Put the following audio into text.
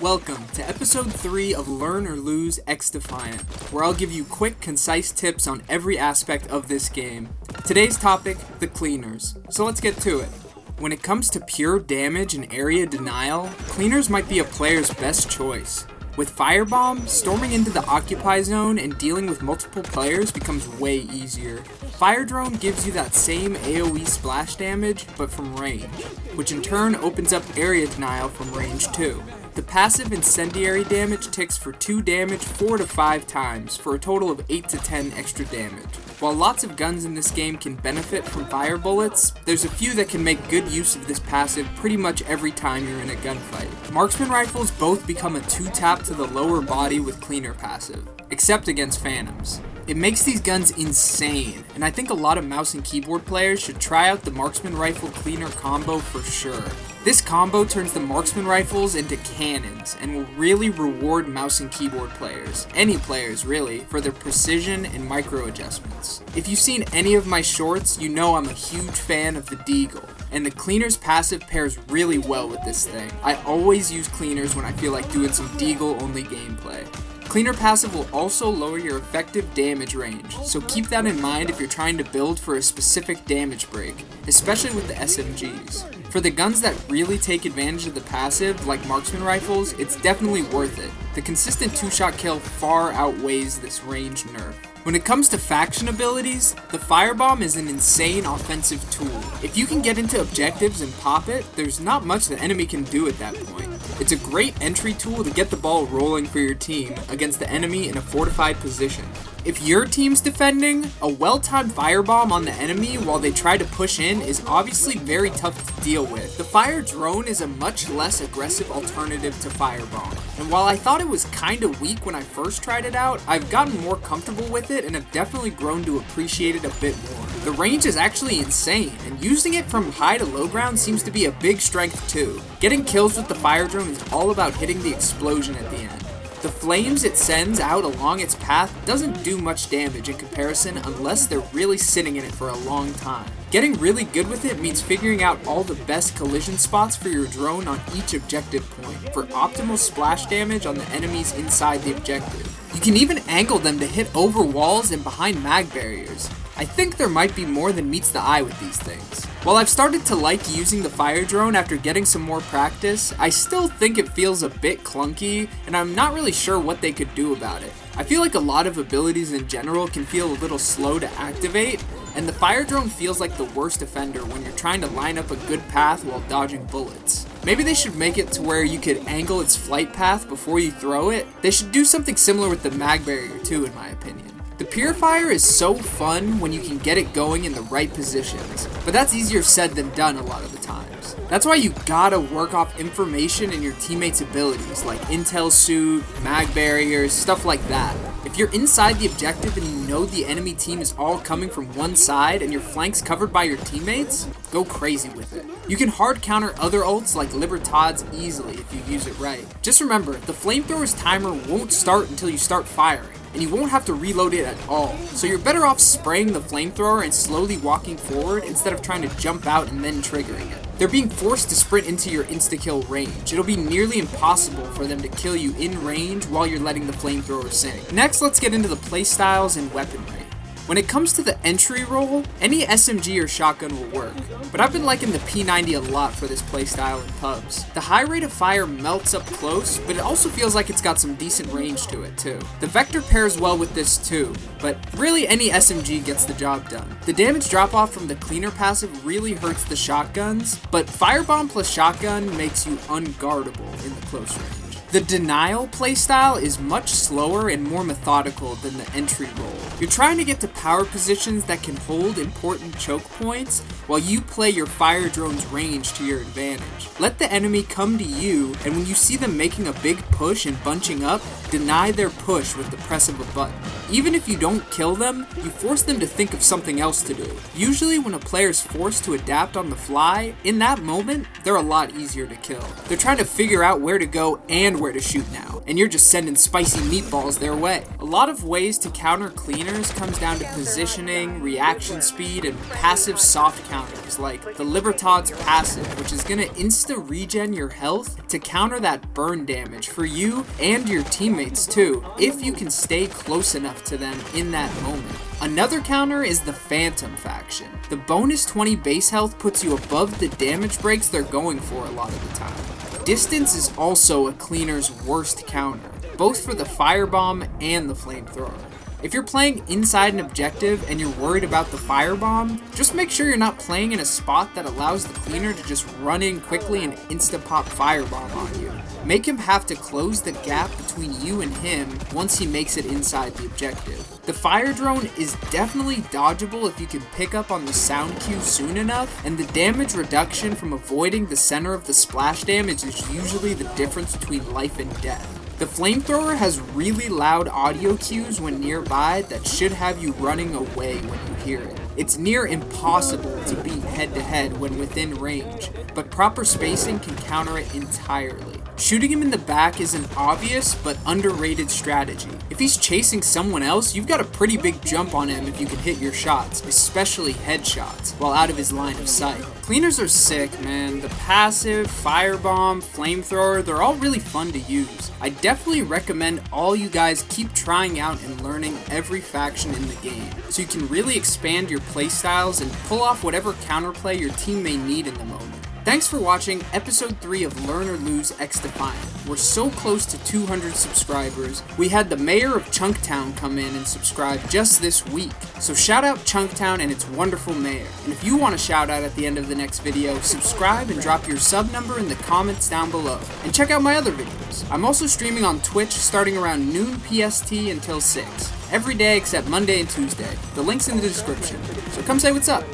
Welcome to episode 3 of Learn or Lose XDefiant, where I'll give you quick, concise tips on every aspect of this game. Today's topic, the cleaners. So let's get to it. When it comes to pure damage and area denial, cleaners might be a player's best choice. With Firebomb, storming into the occupy zone and dealing with multiple players becomes way easier. Fire Drone gives you that same AoE splash damage, but from range, which in turn opens up area denial from range too. The passive Incendiary damage ticks for 2 damage 4 to 5 times, for a total of 8 to 10 extra damage. While lots of guns in this game can benefit from fire bullets, there's a few that can make good use of this passive pretty much every time you're in a gunfight. Marksman rifles both become a 2-tap to the lower body with cleaner passive, except against phantoms. It makes these guns insane, and I think a lot of mouse and keyboard players should try out the marksman rifle cleaner combo for sure. This combo turns the marksman rifles into cannons and will really reward mouse and keyboard players, any players really, for their precision and micro adjustments. If you've seen any of my shorts, you know I'm a huge fan of the Deagle, and the cleaners passive pairs really well with this thing. I always use cleaners when I feel like doing some Deagle only gameplay. Cleaner passive will also lower your effective damage range, so keep that in mind if you're trying to build for a specific damage break, especially with the SMGs. For the guns that really take advantage of the passive, like marksman rifles, it's definitely worth it. The consistent 2-shot kill far outweighs this range nerf. When it comes to faction abilities, the Firebomb is an insane offensive tool. If you can get into objectives and pop it, there's not much the enemy can do at that point. It's a great entry tool to get the ball rolling for your team against the enemy in a fortified position. If your team's defending, a well-timed firebomb on the enemy while they try to push in is obviously very tough to deal with. The fire drone is a much less aggressive alternative to firebomb, and while I thought it was kinda weak when I first tried it out, I've gotten more comfortable with it and have definitely grown to appreciate it a bit more. The range is actually insane, and using it from high to low ground seems to be a big strength too. Getting kills with the fire drone is all about hitting the explosion at the end. The flames it sends out along its path doesn't do much damage in comparison unless they're really sitting in it for a long time. Getting really good with it means figuring out all the best collision spots for your drone on each objective point for optimal splash damage on the enemies inside the objective. You can even angle them to hit over walls and behind mag barriers. I think there might be more than meets the eye with these things. While I've started to like using the fire drone after getting some more practice, I still think it feels a bit clunky, and I'm not really sure what they could do about it. I feel like a lot of abilities in general can feel a little slow to activate, and the fire drone feels like the worst offender when you're trying to line up a good path while dodging bullets. Maybe they should make it to where you could angle its flight path before you throw it. They should do something similar with the mag barrier too, in my opinion. The Purifier is so fun when you can get it going in the right positions, but that's easier said than done a lot of the times. That's why you gotta work off information in your teammates' abilities, like intel suit, mag barriers, stuff like that. If you're inside the objective and you know the enemy team is all coming from one side and your flank's covered by your teammates, go crazy with it. You can hard counter other ults like Libertad's easily if you use it right. Just remember, the Flamethrower's timer won't start until you start firing, and you won't have to reload it at all. So you're better off spraying the flamethrower and slowly walking forward instead of trying to jump out and then triggering it. They're being forced to sprint into your insta-kill range. It'll be nearly impossible for them to kill you in range while you're letting the flamethrower sink. Next, let's get into the Playstyles and Weaponry. When it comes to the entry role, any SMG or shotgun will work, but I've been liking the P90 a lot for this playstyle in pubs. The high rate of fire melts up close, but it also feels like it's got some decent range to it too. The Vector pairs well with this too, but really any SMG gets the job done. The damage drop off from the cleaner passive really hurts the shotguns, but Firebomb plus shotgun makes you unguardable in the close range. The Denial playstyle is much slower and more methodical than the entry role. You're trying to get to power positions that can hold important choke points while you play your fire drone's range to your advantage. Let the enemy come to you, and when you see them making a big push and bunching up, deny their push with the press of a button. Even if you don't kill them, you force them to think of something else to do. Usually when a player's forced to adapt on the fly, in that moment, they're a lot easier to kill. They're trying to figure out where to go and where to shoot now, and you're just sending spicy meatballs their way. A lot of ways to counter cleaners comes down to positioning, reaction speed, and passive soft counters like the Libertad's passive, which is gonna insta-regen your health to counter that burn damage for you and your teammates too, if you can stay close enough to them in that moment. Another counter is the Phantom faction. The bonus 20 base health puts you above the damage breaks they're going for a lot of the time. Distance is also a cleaner's worst counter, both for the Firebomb and the Flamethrower. If you're playing inside an objective and you're worried about the Firebomb, just make sure you're not playing in a spot that allows the cleaner to just run in quickly and insta-pop Firebomb on you. Make him have to close the gap between you and him once he makes it inside the objective. The fire drone is definitely dodgeable if you can pick up on the sound cue soon enough, and the damage reduction from avoiding the center of the splash damage is usually the difference between life and death. The Flamethrower has really loud audio cues when nearby that should have you running away when you hear it. It's near impossible to beat head-to-head when within range, but proper spacing can counter it entirely. Shooting him in the back is an obvious but underrated strategy. If he's chasing someone else, you've got a pretty big jump on him if you can hit your shots, especially headshots, while out of his line of sight. Cleaners are sick, man. The passive, Firebomb, Flamethrower, they're all really fun to use. I definitely recommend all you guys keep trying out and learning every faction in the game, so you can really expand your playstyles and pull off whatever counterplay your team may need in the moment. Thanks for watching episode 3 of Learn or Lose XDefiant. We're so close to 200 subscribers. We had the mayor of Chunktown come in and subscribe just this week. So shout out Chunktown and its wonderful mayor. And if you want a shout out at the end of the next video, subscribe and drop your sub number in the comments down below. And check out my other videos. I'm also streaming on Twitch starting around noon PST until 6. Every day except Monday and Tuesday. The link's in the description. So come say what's up.